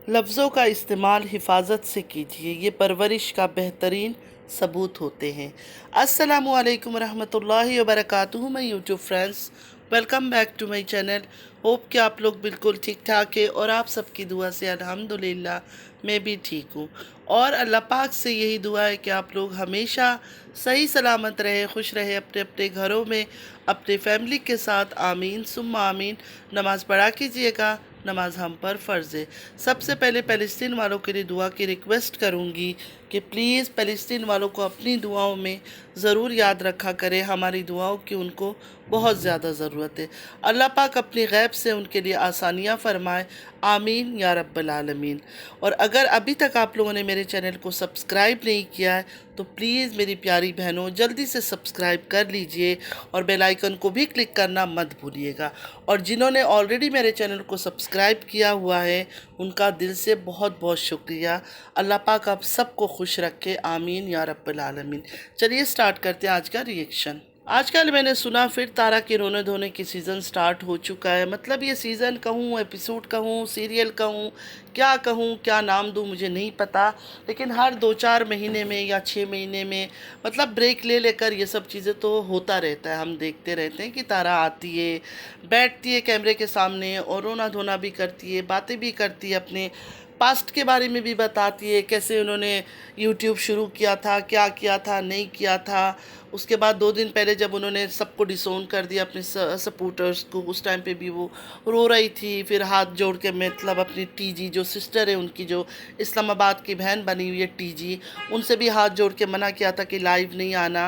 लफ्ज़ों का इस्तेमाल हिफाजत से कीजिए, ये परवरिश का बेहतरीन सबूत होते हैं। अस्सलामु अलैकुम रहमतुल्लाहि व बरकातुहू। मैं YouTube friends, welcome back to my channel. Hope कि आप लोग बिल्कुल ठीक ठाक है और आप सबकी दुआ से अल्हम्दुलिल्लाह मैं भी ठीक हूँ। और अल्लाह पाक से यही दुआ है कि आप लोग हमेशा सही सलामत रहे, खुश रहे अपने अपने घरों में, अपने फैमिली के साथ। आमीन सुम्मा आमीन। नमाज़ पढ़ा कीजिएगा, नमाज हम पर फ़र्ज़ है। सबसे पहले फ़लस्तीन वालों के लिए दुआ की रिक्वेस्ट करूँगी कि प्लीज़ फ़लस्तीन वालों को अपनी दुआओं में ज़रूर याद रखा करें। हमारी दुआओं की उनको बहुत ज़्यादा ज़रूरत है। अल्लाह पाक अपनी गैब से उनके लिए आसानियाँ फ़रमाए। आमीन या रब्बल आलमीन। और अगर अभी तक आप लोगों ने मेरे चैनल को सब्सक्राइब नहीं किया है तो प्लीज़ मेरी प्यारी बहनों जल्दी से सब्सक्राइब कर लीजिए और बेल आइकन को भी क्लिक करना मत भूलिएगा। और जिन्होंने ऑलरेडी मेरे चैनल को सब्सक्राइब किया हुआ है उनका दिल से बहुत बहुत शुक्रिया। अल्लाह पाक आप सबको खुश रखे। आमीन या रब्बल आलमीन। चलिए स्टार्ट करते हैं आज का रिएक्शन। आजकल मैंने सुना फिर तारा के रोने धोने की सीज़न स्टार्ट हो चुका है। मतलब ये सीज़न कहूँ, एपिसोड कहूँ, सीरियल कहूँ, क्या नाम दूँ मुझे नहीं पता। लेकिन हर 2-4 महीने में या 6 महीने में मतलब ब्रेक ले लेकर ये सब चीज़ें तो होता रहता है। हम देखते रहते हैं कि तारा आती है, बैठती है कैमरे के सामने और रोना धोना भी करती है, बातें भी करती है, अपने पास्ट के बारे में भी बताती है, कैसे उन्होंने यूट्यूब शुरू किया था, क्या किया था, नहीं किया था। उसके बाद 2 दिन पहले जब उन्होंने सबको डिसोन कर दिया अपने सपोर्टर्स को, उस टाइम पे भी वो रो रही थी। फिर हाथ जोड़ के मतलब अपनी टीजी जो सिस्टर है उनकी, जो इस्लामाबाद की बहन बनी हुई है टीजी, उनसे भी हाथ जोड़ के मना किया था कि लाइव नहीं आना।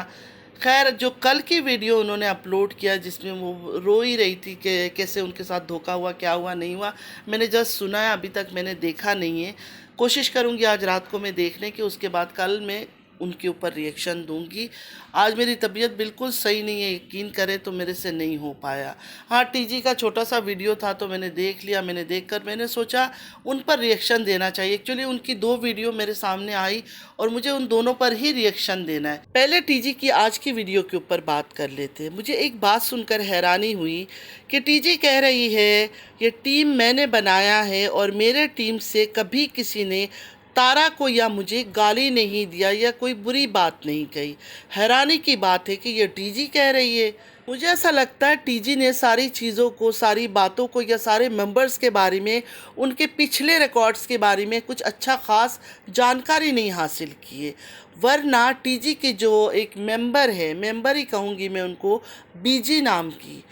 खैर जो कल की वीडियो उन्होंने अपलोड किया जिसमें वो रो ही रही थी कि कैसे उनके साथ धोखा हुआ, क्या हुआ, नहीं हुआ, मैंने जस्ट सुना है, अभी तक मैंने देखा नहीं है। कोशिश करूँगी आज रात को मैं देखने की, उसके बाद कल मैं उनके ऊपर रिएक्शन दूंगी। आज मेरी तबीयत बिल्कुल सही नहीं है, यकीन करें तो मेरे से नहीं हो पाया। हाँ, टीजी का छोटा सा वीडियो था तो मैंने देख लिया। मैंने देखकर मैंने सोचा उन पर रिएक्शन देना चाहिए। एक्चुअली उनकी 2 वीडियो मेरे सामने आई और मुझे उन दोनों पर ही रिएक्शन देना है। पहले टीजी की आज की वीडियो के ऊपर बात कर लेते हैं। मुझे एक बात सुनकर हैरानी हुई कि टीजी कह रही है ये टीम मैंने बनाया है और मेरे टीम से कभी किसी ने तारा को या मुझे गाली नहीं दिया या कोई बुरी बात नहीं कही। हैरानी की बात है कि ये टीजी कह रही है। मुझे ऐसा लगता है टीजी ने सारी चीज़ों को, सारी बातों को या सारे मेंबर्स के बारे में, उनके पिछले रिकॉर्ड्स के बारे में कुछ अच्छा खास जानकारी नहीं हासिल की है। वरना टीजी के जो एक मेंबर है, मेंबर ही कहूँगी मैं उनको, बीजी नाम की,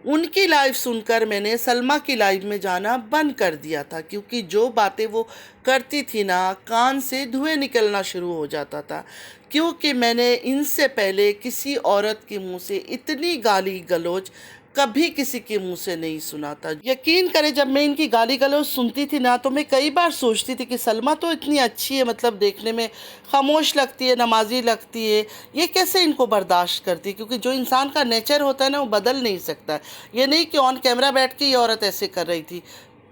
उनकी लाइव सुनकर मैंने सलमा की लाइव में जाना बंद कर दिया था। क्योंकि जो बातें वो करती थी ना, कान से धुएं निकलना शुरू हो जाता था। क्योंकि मैंने इनसे पहले किसी औरत के मुंह से इतनी गाली गलौज कभी किसी के मुंह से नहीं सुना था। यकीन करें, जब मैं इनकी गाली गलौज सुनती थी ना तो मैं कई बार सोचती थी कि सलमा तो इतनी अच्छी है, मतलब देखने में खामोश लगती है, नमाजी लगती है, ये कैसे इनको बर्दाश्त करती है। क्योंकि जो इंसान का नेचर होता है ना वो बदल नहीं सकता। ये नहीं कि ऑन कैमरा बैठ के ये औरत ऐसे कर रही थी,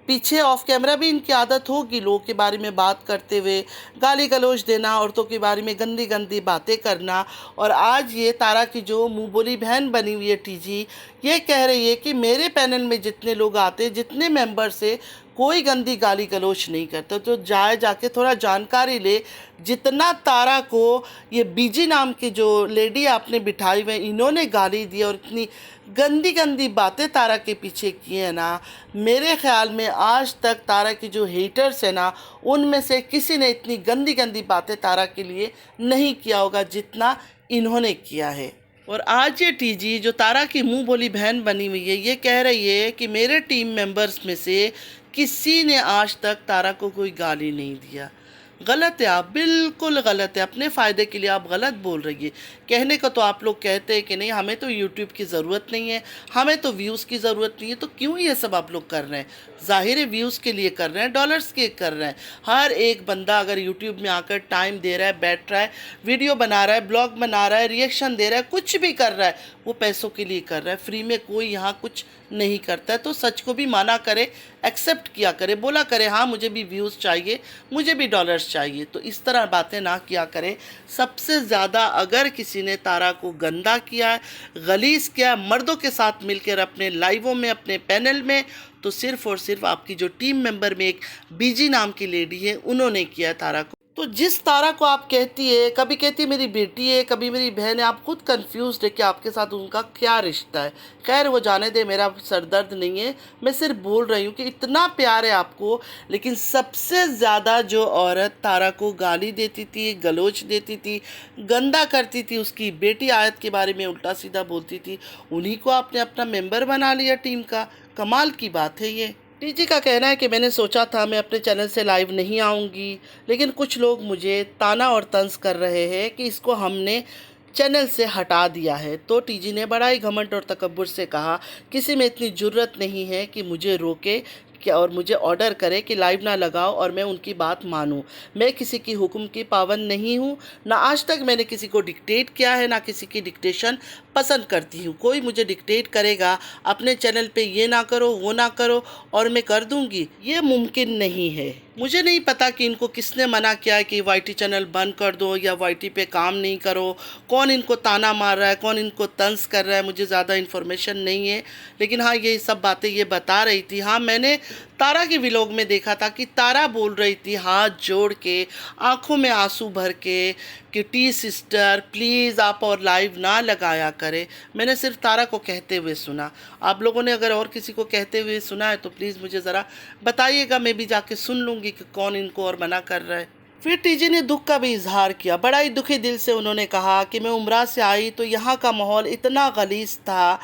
पीछे ऑफ कैमरा भी इनकी आदत होगी लोगों के बारे में बात करते हुए गाली गलौज देना, औरतों के बारे में गंदी गंदी बातें करना। और आज ये तारा की जो मुंह बोली बहन बनी हुई है टीजी, ये कह रही है कि मेरे पैनल में जितने लोग आते, जितने मेंबर्स है, कोई गंदी गाली गलौज नहीं करता। तो जाके थोड़ा जानकारी ले। जितना तारा को ये बीजी नाम की जो लेडी आपने बिठाई हुई, इन्होंने गाली दी और इतनी गंदी गंदी बातें तारा के पीछे की है ना, मेरे ख्याल में आज तक तारा की जो हेटर्स है ना, उनमें से किसी ने इतनी गंदी गंदी बातें तारा के लिए नहीं किया होगा जितना इन्होंने किया है। और आज ये टीजी जो तारा की मुंह बोली बहन बनी हुई है, ये कह रही है कि मेरे टीम मेंबर्स में से किसी ने आज तक तारा को कोई गाली नहीं दिया। गलत है, आप बिल्कुल गलत है। अपने फ़ायदे के लिए आप गलत बोल रही है। कहने को तो आप लोग कहते हैं कि नहीं हमें तो यूट्यूब की ज़रूरत नहीं है, हमें तो व्यूज़ की ज़रूरत नहीं है, तो क्यों ये सब आप लोग कर रहे हैं? ज़ाहिर है व्यूज़ के लिए कर रहे हैं, डॉलर्स के कर रहे हैं। हर एक बंदा अगर यूट्यूब में आकर टाइम दे रहा है, बैठ रहा है, वीडियो बना रहा है, ब्लॉग बना रहा है, रिएक्शन दे रहा है, कुछ भी कर रहा है, वो पैसों के लिए कर रहा है। फ्री में कोई यहाँ कुछ नहीं करता है। तो सच को भी माना करे, एक्सेप्ट किया करे, बोला करे हाँ मुझे भी व्यूज़ चाहिए, मुझे भी डॉलर्स चाहिए। तो इस तरह बातें ना किया करें। सबसे ज़्यादा अगर किसी ने तारा को गंदा किया है, गलीज़ किया है मर्दों के साथ मिलकर अपने लाइवों में, अपने पैनल में, तो सिर्फ़ और सिर्फ आपकी जो टीम मेंबर में एक बीजी नाम की लेडी है उन्होंने किया है तारा को। तो जिस तारा को आप कहती है, कभी कहती है मेरी बेटी है, कभी मेरी बहन है, आप खुद कंफ्यूज्ड है कि आपके साथ उनका क्या रिश्ता है। खैर वो जाने दे, मेरा सरदर्द नहीं है, मैं सिर्फ बोल रही हूँ कि इतना प्यार है आपको। लेकिन सबसे ज़्यादा जो औरत तारा को गाली देती थी, गलोच देती थी, गंदा करती थी, उसकी बेटी आयत के बारे में उल्टा सीधा बोलती थी, उन्हीं को आपने अपना मेंबर बना लिया टीम का। कमाल की बात है ये। टीजी का कहना है कि मैंने सोचा था मैं अपने चैनल से लाइव नहीं आऊँगी, लेकिन कुछ लोग मुझे ताना और तंज कर रहे हैं कि इसको हमने चैनल से हटा दिया है। तो टीजी ने बड़ा ही घमंड और तकब्बुर से कहा किसी में इतनी जुर्रत नहीं है कि मुझे रोके क्या और मुझे ऑर्डर करे कि लाइव ना लगाओ और मैं उनकी बात मानूं। मैं किसी की हुक्म की पाबंद नहीं हूं, ना आज तक मैंने किसी को डिक्टेट किया है, ना किसी की डिक्टेशन पसंद करती हूं। कोई मुझे डिक्टेट करेगा अपने चैनल पे ये ना करो वो ना करो और मैं कर दूंगी, ये मुमकिन नहीं है। मुझे नहीं पता कि इनको किसने मना किया है कि वाईटी चैनल बंद कर दो या वाईटी पे काम नहीं करो, कौन इनको ताना मार रहा है, कौन इनको तंज कर रहा है, मुझे ज़्यादा इन्फॉर्मेशन नहीं है। लेकिन हाँ ये सब बातें ये बता रही थी। हाँ मैंने तारा के व्लॉग में देखा था कि तारा बोल रही थी हाथ जोड़ के, आंखों में आंसू भर के कि टी सिस्टर प्लीज़ आप और लाइव ना लगाया करें। मैंने सिर्फ तारा को कहते हुए सुना। आप लोगों ने अगर और किसी को कहते हुए सुना है तो प्लीज़ मुझे ज़रा बताइएगा, मैं भी जाके सुन लूँगी कि कौन इनको और मना कर रहा है। फिर टीजी ने दुख का भी इजहार किया। बड़ा ही दुखी दिल से उन्होंने कहा कि मैं उम्रा से आई तो यहाँ का माहौल इतना गलीज़ था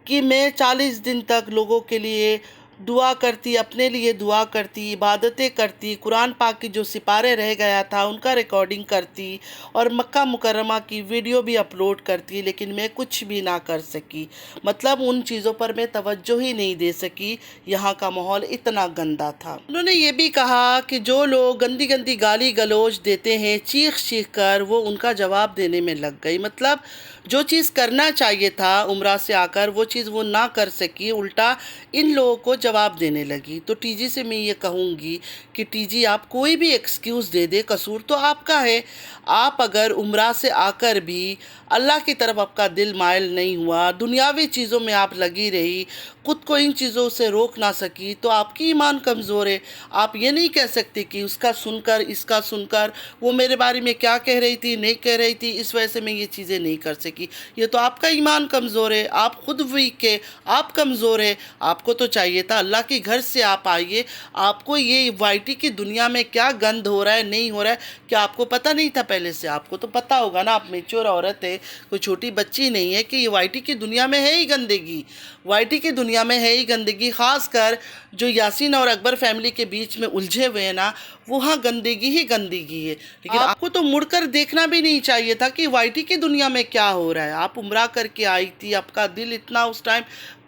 कि मैं 40 दिन तक लोगों के लिए दुआ करती, अपने लिए दुआ करती, इबादतें करती, कुरान पाक की जो सिपारे रह गया था उनका रिकॉर्डिंग करती और मक्का मुकर्रमा की वीडियो भी अपलोड करती, लेकिन मैं कुछ भी ना कर सकी। मतलब उन चीज़ों पर मैं तवज्जो ही नहीं दे सकी, यहाँ का माहौल इतना गंदा था। उन्होंने ये भी कहा कि जो लोग गंदी गंदी गाली गलौज देते हैं चीख चीख कर, वो उनका जवाब देने में लग गई। मतलब जो चीज़ करना चाहिए था उम्रा से आकर वो चीज़ वो ना कर सकी, उल्टा इन लोगों को जवाब देने लगी। तो टीजी से मैं ये कहूँगी कि टीजी आप कोई भी एक्सक्यूज़ दे दे, कसूर तो आपका है। आप अगर उम्रा से आकर भी अल्लाह की तरफ आपका दिल मायल नहीं हुआ, दुनियावी चीज़ों में आप लगी रही, खुद को इन चीज़ों से रोक ना सकी, तो आपकी ईमान कमज़ोर है। आप ये नहीं कह सकते कि उसका सुनकर इसका सुनकर वो मेरे बारे में क्या कह रही थी नहीं कह रही थी, इस वजह से मैं ये चीज़ें नहीं कर सकी। ये तो आपका ईमान कमज़ोर है, आप खुद वीक है, आप कमज़ोर है। आपको तो चाहिए था अल्लाह के घर से आप आइए। आपको ये वाईटी की दुनिया में क्या गंद हो रहा है नहीं हो रहा है क्या आपको पता नहीं था पहले से? आपको तो पता होगा ना, आप मेच्योर औरत है, कोई छोटी बच्ची नहीं है कि ये वाईटी की दुनिया में है ही गंदगी। वाईटी की दुनिया में है ही गंदगी, ख़ासकर जो यासीन और अकबर फैमिली के बीच में उलझे हुए हैं ना, वहाँ गंदगी ही गंदगी है। लेकिन आपको तो मुड़कर देखना भी नहीं चाहिए था कि वाईटी की दुनिया में क्या हो रहा है। आप उम्रा करके आई थी, आपका दिल इतना उस टाइम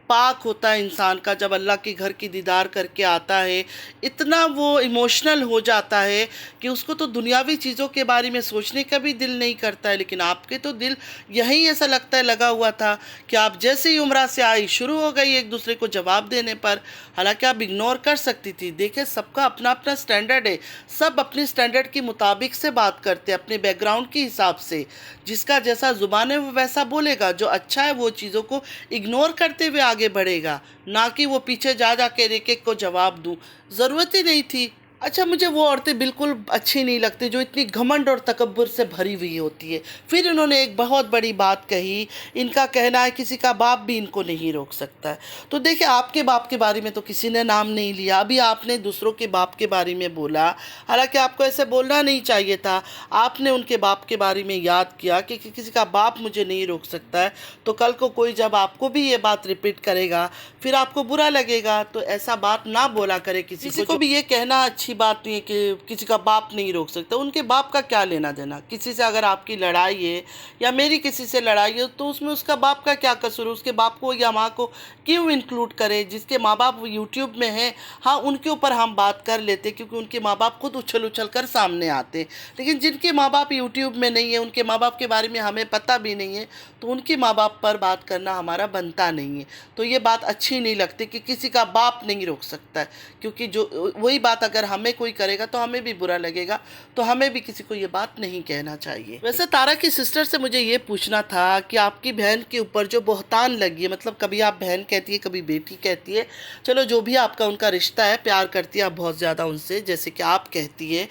पाक होता है इंसान का जब अल्लाह के घर की दीदार करके आता है, इतना वो इमोशनल हो जाता है कि उसको तो दुनियावी चीज़ों के बारे में सोचने का भी दिल नहीं करता है। लेकिन आपके तो दिल यही ऐसा लगता है लगा हुआ था कि आप जैसे ही उम्रा से आई शुरू हो गई एक दूसरे को जवाब देने पर। हालांकि आप इग्नोर कर सकती थी। देखिए सबका अपना अपना स्टैंडर्ड है, सब अपने स्टैंडर्ड के मुताबिक से बात करते हैं, अपने बैकग्राउंड के हिसाब से। जिसका जैसा ज़ुबान है वो वैसा बोलेगा, जो अच्छा है वो चीज़ों को इग्नोर करते हुए आगे बढ़ेगा, ना कि वो पीछे जा जा के एक एक को जवाब दूं। ज़रूरत ही नहीं थी। अच्छा मुझे वो औरतें बिल्कुल अच्छी नहीं लगती जो इतनी घमंड और तकब्बुर से भरी हुई होती है। फिर इन्होंने एक बहुत बड़ी बात कही, इनका कहना है किसी का बाप भी इनको नहीं रोक सकता है। तो देखिए आपके बाप के बारे में तो किसी ने नाम नहीं लिया, अभी आपने दूसरों के बाप के बारे में बोला। हालांकि आपको ऐसे बोलना नहीं चाहिए था, आपने उनके बाप के बारे में याद किया कि किसी का बाप मुझे नहीं रोक सकता है। तो कल को कोई जब आपको भी ये बात रिपीट करेगा फिर आपको बुरा लगेगा। तो ऐसा बात ना बोला करे किसी को भी ये कहना अच्छी की बात नहीं है कि किसी का बाप नहीं रोक सकता। उनके बाप का क्या लेना देना। किसी से अगर आपकी लड़ाई है या मेरी किसी से लड़ाई है तो उसमें उसका बाप का क्या कसूर है। उसके बाप को या माँ को क्यों इंक्लूड करें। जिसके माँ बाप यूट्यूब में हैं, हाँ उनके ऊपर हम बात कर लेते क्योंकि उनके माँ बाप खुद उछल उछल कर सामने आते। लेकिन जिनके माँ बाप यूट्यूब में नहीं है, उनके माँ बाप के बारे में हमें पता भी नहीं है, तो उनके माँ बाप पर बात करना हमारा बनता नहीं है। तो ये बात अच्छी नहीं लगती कि किसी का बाप नहीं रोक सकता है, क्योंकि जो वही बात अगर हमें कोई करेगा तो हमें भी बुरा लगेगा। तो हमें भी किसी को ये बात नहीं कहना चाहिए। वैसे तारा की सिस्टर से मुझे ये पूछना था कि आपकी बहन के ऊपर जो बहतान लगी है, मतलब कभी आप बहन कहती है कभी बेटी कहती है, चलो जो भी आपका उनका रिश्ता है, प्यार करती है आप बहुत ज़्यादा उनसे जैसे कि आप कहती है,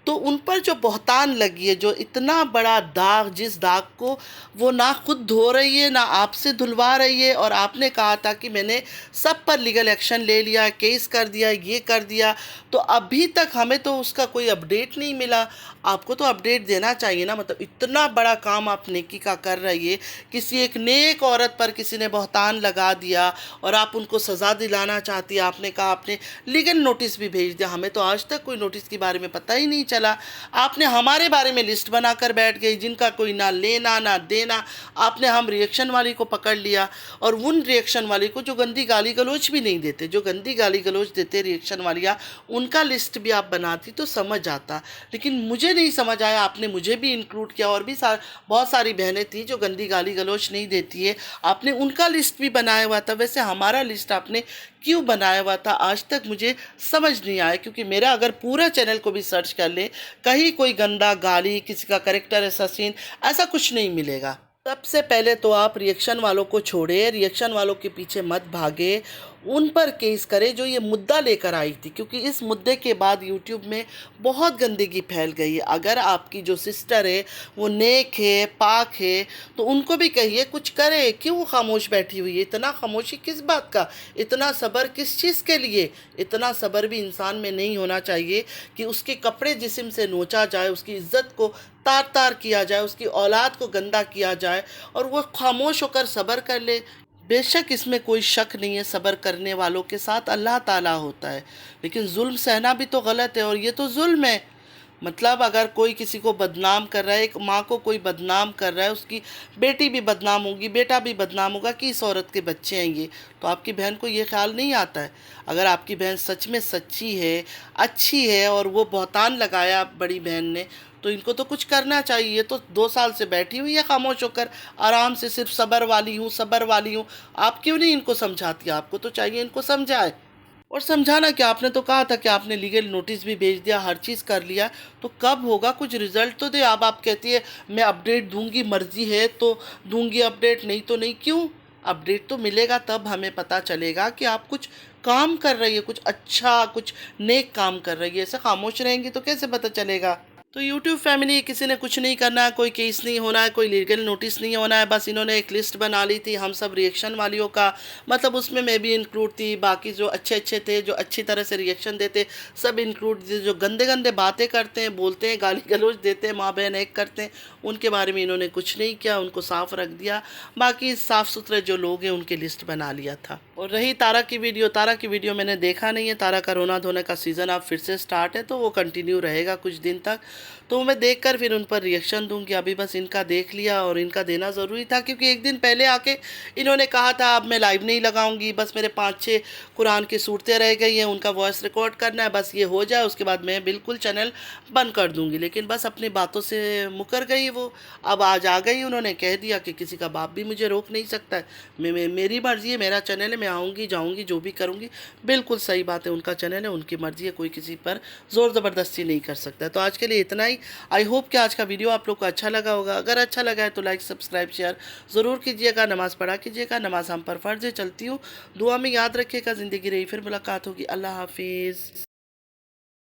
तो उन पर जो बहतान लगी है, जो इतना बड़ा दाग, जिस दाग को वो ना खुद धो रही है ना आपसे धुलवा रही है, और आपने कहा था कि मैंने सब पर लीगल एक्शन ले लिया, केस कर दिया, ये कर दिया, तो अभी तक हमें तो उसका कोई अपडेट नहीं मिला। आपको तो अपडेट देना चाहिए ना। मतलब इतना बड़ा काम आप नेकी का कर रही है, किसी एक नेक औरत पर किसी ने बहतान लगा दिया और आप उनको सज़ा दिलाना चाहती है। आपने कहा आपने लीगल नोटिस भी भेज दिया, हमें तो आज तक कोई नोटिस के बारे में पता ही नहीं चला। आपने हमारे बारे में लिस्ट बनाकर बैठ गई जिनका कोई ना लेना ना देना। आपने हम रिएक्शन वाली को पकड़ लिया, और उन रिएक्शन वाली को जो गंदी गाली गलौज भी नहीं देते, जो गंदी गाली गलौज देते रिएक्शन वालियाँ, उनका लिस्ट भी आप बनाती तो समझ आता। लेकिन मुझे नहीं समझ आया, आपने मुझे भी इंक्लूड किया, और भी बहुत सारी बहनें थी जो गंदी गाली गलौज नहीं देती है, आपने उनका लिस्ट भी बनाया हुआ था। वैसे हमारा लिस्ट आपने क्यों बनाया हुआ था आज तक मुझे समझ नहीं आया, क्योंकि मेरा अगर पूरा चैनल को भी सर्च कर ले, कहीं कोई गंदा गाली, किसी का कैरेक्टर असैसिन, ऐसा कुछ नहीं मिलेगा। सबसे पहले तो आप रिएक्शन वालों को छोड़े, रिएक्शन वालों के पीछे मत भागे, उन पर केस करें जो ये मुद्दा लेकर आई थी, क्योंकि इस मुद्दे के बाद यूट्यूब में बहुत गंदगी फैल गई है। अगर आपकी जो सिस्टर है वो नेक है, पाक है, तो उनको भी कहिए कुछ करे। क्यों खामोश बैठी हुई है? इतना खामोशी किस बात का? इतना सब्र किस चीज़ के लिए? इतना सब्र भी इंसान में नहीं होना चाहिए कि उसके कपड़े जिस्म से नोचा जाए, उसकी इज्जत को तार तार किया जाए, उसकी औलाद को गंदा किया जाए, और वो खामोश होकर सब्र कर ले। बेशक इसमें कोई शक नहीं है, सब्र करने वालों के साथ अल्लाह ताला होता है, लेकिन जुल्म सहना भी तो गलत है, और ये तो जुल्म है। मतलब अगर कोई किसी को बदनाम कर रहा है, एक माँ को कोई बदनाम कर रहा है, उसकी बेटी भी बदनाम होगी, बेटा भी बदनाम होगा कि इस औरत के बच्चे हैं ये, तो आपकी बहन को ये ख्याल नहीं आता है? अगर आपकी बहन सच में सच्ची है, अच्छी है, और वो बहतान लगाया बड़ी बहन ने, तो इनको तो कुछ करना चाहिए। तो 2 साल से बैठी हुई है खामोश होकर, आराम से, सिर्फ सब्र वाली हूँ, सब्र वाली हूँ। आप क्यों नहीं इनको समझाती? आपको तो चाहिए इनको समझाए। और समझाना क्या, आपने तो कहा था कि आपने लीगल नोटिस भी भेज दिया, हर चीज़ कर लिया, तो कब होगा? कुछ रिजल्ट तो दे। अब आप कहती है मैं अपडेट दूंगी, मर्जी है तो दूंगी अपडेट, नहीं तो नहीं। क्यों? अपडेट तो मिलेगा, तब हमें पता चलेगा कि आप कुछ काम कर रही है, कुछ अच्छा, कुछ नेक काम कर रही है। ऐसे खामोश रहेंगी तो कैसे पता चलेगा? तो यूट्यूब फैमिली, किसी ने कुछ नहीं करना है, कोई केस नहीं होना है, कोई लीगल नोटिस नहीं होना है। बस इन्होंने एक लिस्ट बना ली थी हम सब रिएक्शन वालियों का, मतलब उसमें मैं भी इंक्लूड थी, बाकी जो अच्छे अच्छे थे, जो अच्छी तरह से रिएक्शन देते, सब इंक्लूड थे। जो गंदे गंदे बातें करते हैं, बोलते हैं, गाली गलौज देते हैं, माँ बहन एक करते हैं, उनके बारे में इन्होंने कुछ नहीं किया, उनको साफ रख दिया। बाकी साफ़ सुथरे जो लोग हैं उनकी लिस्ट बना लिया था। और रही तारा की वीडियो मैंने देखा नहीं है। तारा का रोना धोने का सीज़न अब फिर से स्टार्ट है, तो वो कंटिन्यू रहेगा कुछ दिन तक, तो मैं देखकर फिर उन पर रिएक्शन दूंगी। अभी बस इनका देख लिया, और इनका देना ज़रूरी था, क्योंकि एक दिन पहले आके इन्होंने कहा था अब मैं लाइव नहीं लगाऊंगी, बस मेरे 5-6 कुरान की सूरतें रह गई हैं, उनका वॉइस रिकॉर्ड करना है, बस ये हो जाए, उसके बाद मैं बिल्कुल चैनल बंद कर दूंगी। लेकिन बस अपनी बातों से मुकर गई वो। अब आज आ गई, उन्होंने कह दिया कि किसी का बाप भी मुझे रोक नहीं सकता है, मेरी मर्ज़ी है, मेरा चैनल है, मैं आऊँगी जाऊँगी जो भी करूँगी। बिल्कुल सही बात है, उनका चैनल है, उनकी मर्ज़ी है, कोई किसी पर ज़ोर ज़बरदस्ती नहीं कर सकता। तो आज के लिए इतना ही। आई होप कि आज का वीडियो आप लोग को अच्छा लगा होगा। अगर अच्छा लगा है तो लाइक, सब्सक्राइब, शेयर ज़रूर कीजिएगा। नमाज़ पढ़ा कीजिएगा, नमाज़ हम पर फ़र्ज़ है। चलती हूँ, दुआ में याद रखिएगा। ज़िंदगी रही फिर मुलाकात होगी। अल्लाह हाफिज़।